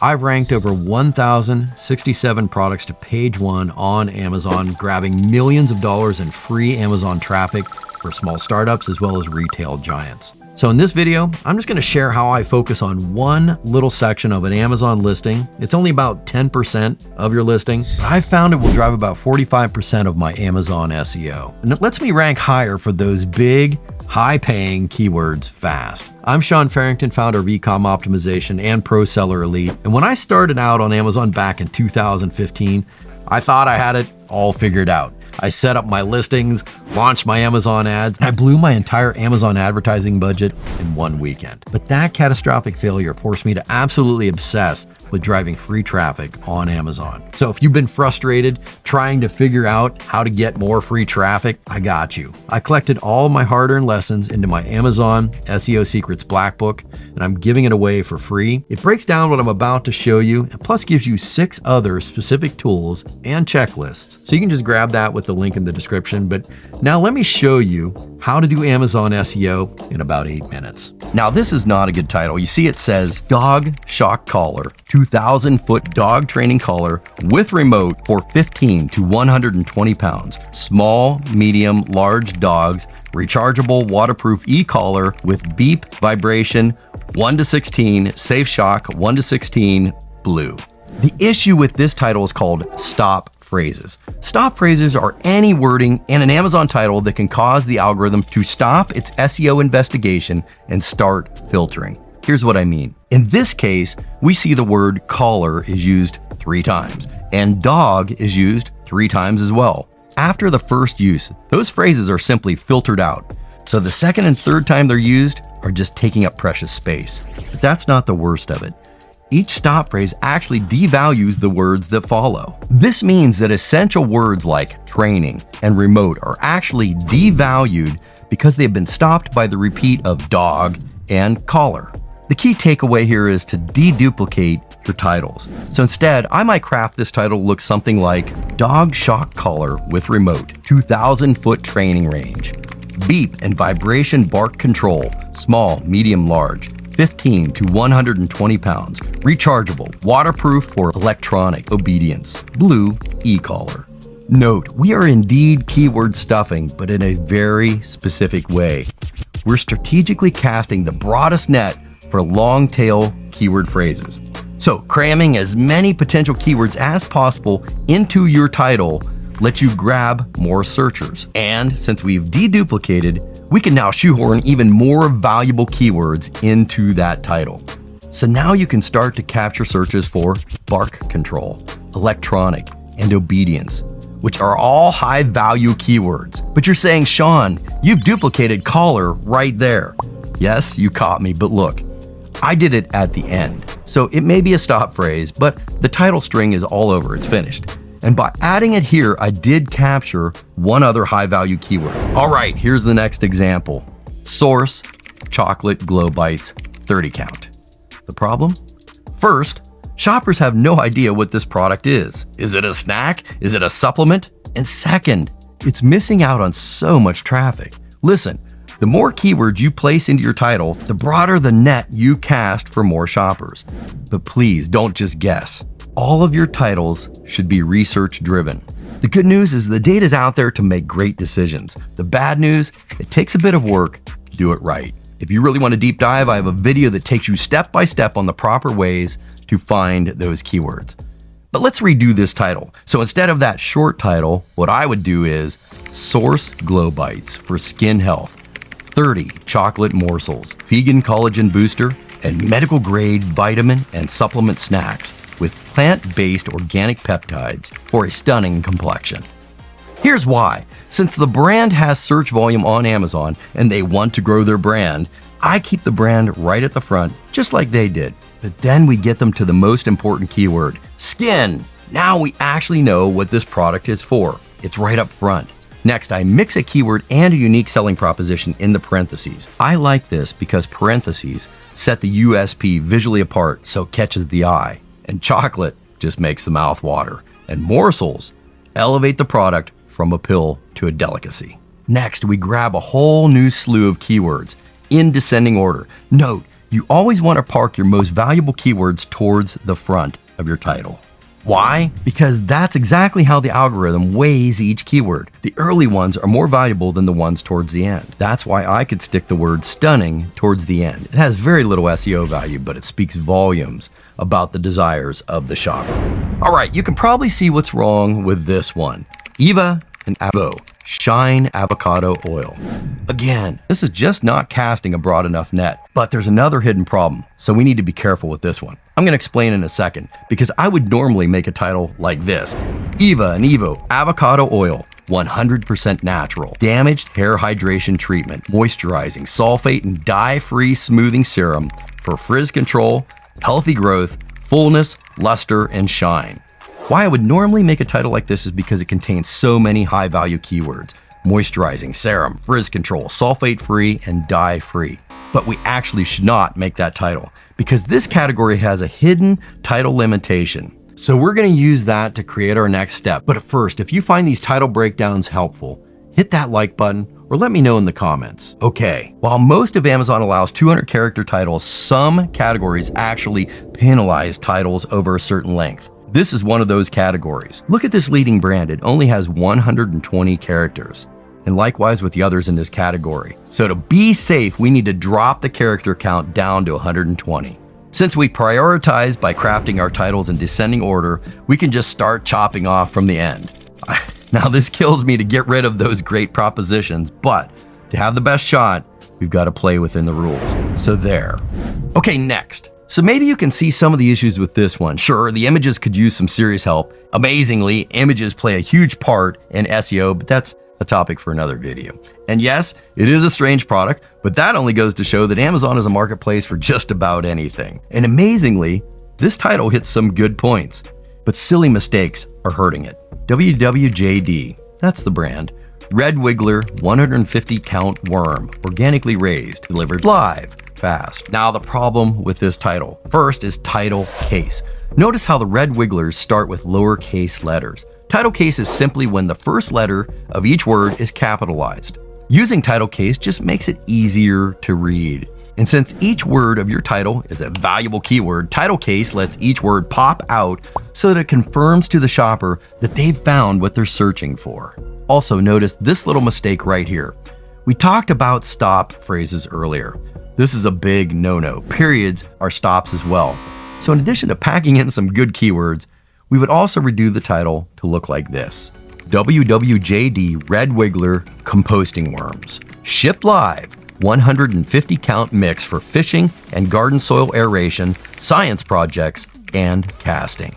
I've ranked over 1,067 products to page 1 on Amazon, grabbing millions of dollars in free Amazon traffic for small startups as well as retail giants. So in this video, I'm just going to share how I focus on one little section of an Amazon listing. It's only about 10% of your listing, but I found it will drive about 45% of my Amazon SEO. And it lets me rank higher for those big, high-paying keywords fast. I'm Farrington, founder of Ecom Optimization and Pro Seller Elite. And when I started out on Amazon back in 2015, I thought I had it all figured out. I set up my listings, launched my Amazon ads, and I blew my entire Amazon advertising budget in one weekend. But that catastrophic failure forced me to absolutely obsess with driving free traffic on Amazon. So if you've been frustrated trying to figure out how to get more free traffic, I got you. I collected all my hard-earned lessons into my Amazon SEO Secrets Black Book, and I'm giving it away for free. It breaks down what I'm about to show you, and plus gives you 6 other specific tools and checklists. So you can just grab that with the link in the description. But now let me show you how to do Amazon SEO in about 8 minutes. Now this is not a good title. You see it says Dog Shock Collar, 2,000-foot dog training collar with remote for 15 to 120 pounds. Small, medium, large dogs, rechargeable, waterproof e-collar with beep, vibration, 1 to 16, safe shock, 1 to 16, blue. The issue with this title is called stop phrases. Stop phrases are any wording in an Amazon title that can cause the algorithm to stop its SEO investigation and start filtering. Here's what I mean. In this case, we see the word collar is used 3 times and dog is used 3 times as well. After the first use, those phrases are simply filtered out. So the second and third time they're used are just taking up precious space. But that's not the worst of it. Each stop phrase actually devalues the words that follow. This means that essential words like training and remote are actually devalued because they've been stopped by the repeat of dog and collar. The key takeaway here is to deduplicate your titles. So instead, I might craft this title to look something like Dog Shock Collar with Remote, 2,000-foot training range. Beep and vibration bark control, small, medium, large. 15 to 120 pounds, rechargeable, waterproof for electronic obedience, blue e-collar. Note, we are indeed keyword stuffing, but in a very specific way. We're strategically casting the broadest net for long tail keyword phrases. So cramming as many potential keywords as possible into your title lets you grab more searchers. And since we've deduplicated, we can now shoehorn even more valuable keywords into that title. So now you can start to capture searches for bark control, electronic, and obedience, which are all high value keywords. But you're saying, Sean, you've duplicated collar right there. Yes, you caught me, but look, I did it at the end. So it may be a stop phrase, but the title string is all over, it's finished. And by adding it here, I did capture one other high-value keyword. All right, here's the next example. Source, chocolate glow bites, 30 count. The problem? First, shoppers have no idea what this product is. Is it a snack? Is it a supplement? And second, it's missing out on so much traffic. Listen, the more keywords you place into your title, the broader the net you cast for more shoppers. But please don't just guess. All of your titles should be research-driven. The good news is the data's out there to make great decisions. The bad news, it takes a bit of work to do it right. If you really want to deep dive, I have a video that takes you step by step on the proper ways to find those keywords. But let's redo this title. So instead of that short title, what I would do is Source Glow Bites for skin health, 30 chocolate morsels, vegan collagen booster, and medical grade vitamin and supplement snacks with plant-based organic peptides for a stunning complexion. Here's why. Since the brand has search volume on Amazon and they want to grow their brand, I keep the brand right at the front, just like they did. But then we get them to the most important keyword, skin. Now we actually know what this product is for. It's right up front. Next, I mix a keyword and a unique selling proposition in the parentheses. I like this because parentheses set the USP visually apart so it catches the eye. And chocolate just makes the mouth water. And morsels elevate the product from a pill to a delicacy. Next, we grab a whole new slew of keywords in descending order. Note, You always want to park your most valuable keywords towards the front of your title. Why? Because that's exactly how the algorithm weighs each keyword. The early ones are more valuable than the ones towards the end. That's why I could stick the word stunning towards the end. It has very little SEO value, but it speaks volumes about the desires of the shopper. All right, you can probably see what's wrong with this one. Eva and Avo, Shine Avocado Oil. Again, this is just not casting a broad enough net, but there's another hidden problem, so we need to be careful with this one. I'm going to explain in a second, because I would normally make a title like this. Eva and Evo Avocado Oil, 100% natural, damaged hair hydration treatment, moisturizing, sulfate and dye-free smoothing serum for frizz control, healthy growth, fullness, luster, and shine. Why I would normally make a title like this is because it contains so many high-value keywords: moisturizing, serum, frizz control, sulfate-free, and dye-free. But we actually should not make that title, because this category has a hidden title limitation. So we're going to use that to create our next step. But first, if you find these title breakdowns helpful, hit that like button or let me know in the comments. Okay, while most of Amazon allows 200 character titles, some categories actually penalize titles over a certain length. This is one of those categories. Look at this leading brand, it only has 120 characters. And likewise with the others in this category. So to be safe, we need to drop the character count down to 120. Since we prioritize by crafting our titles in descending order, we can just start chopping off from the end. Now this kills me to get rid of those great propositions, but to have the best shot, we've got to play within the rules. So there. Okay, next. So maybe you can see some of the issues with this one. Sure, the images could use some serious help. Amazingly, images play a huge part in SEO, but that's a topic for another video. And yes, it is a strange product, but that only goes to show that Amazon is a marketplace for just about anything. And amazingly, this title hits some good points, but silly mistakes are hurting it. WWJD, that's the brand. Red Wiggler 150 count worm, organically raised, delivered live, fast. Now the problem with this title. First is title case. Notice how the red wigglers start with lowercase letters. Title case is simply when the first letter of each word is capitalized. Using title case just makes it easier to read. And since each word of your title is a valuable keyword, title case lets each word pop out so that it confirms to the shopper that they've found what they're searching for. Also notice this little mistake right here. We talked about stop phrases earlier. This is a big no-no. Periods are stops as well. So in addition to packing in some good keywords, we would also redo the title to look like this. WWJD Red Wiggler Composting Worms. Shipped live. 150 count mix for fishing and garden soil aeration, science projects, and casting.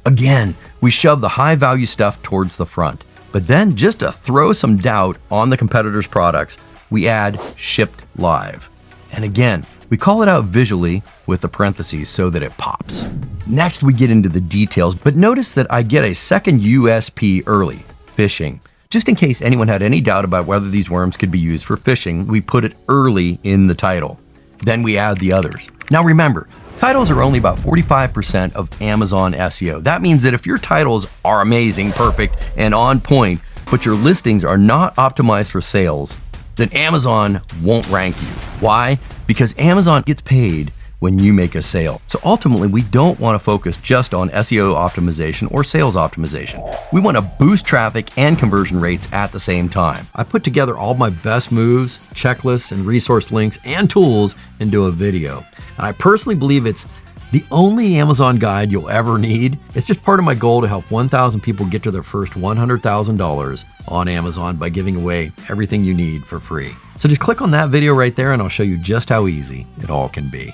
Again, we shove the high value stuff towards the front, but then just to throw some doubt on the competitors' products, we add shipped live. And again, we call it out visually with the parentheses so that it pops. Next, we get into the details, but notice that I get a second USP early, fishing. Just in case anyone had any doubt about whether these worms could be used for fishing, we put it early in the title. Then we add the others. Now remember, titles are only about 45% of Amazon SEO. That means that if your titles are amazing, perfect, and on point, but your listings are not optimized for sales, then Amazon won't rank you. Why? Because Amazon gets paid when you make a sale. So ultimately, we don't want to focus just on SEO optimization or sales optimization. We want to boost traffic and conversion rates at the same time. I put together all my best moves, checklists, and resource links and tools into a video. And I personally believe it's the only Amazon guide you'll ever need. It's just part of my goal to help 1,000 people get to their first $100,000 on Amazon by giving away everything you need for free. So just click on that video right there and I'll show you just how easy it all can be.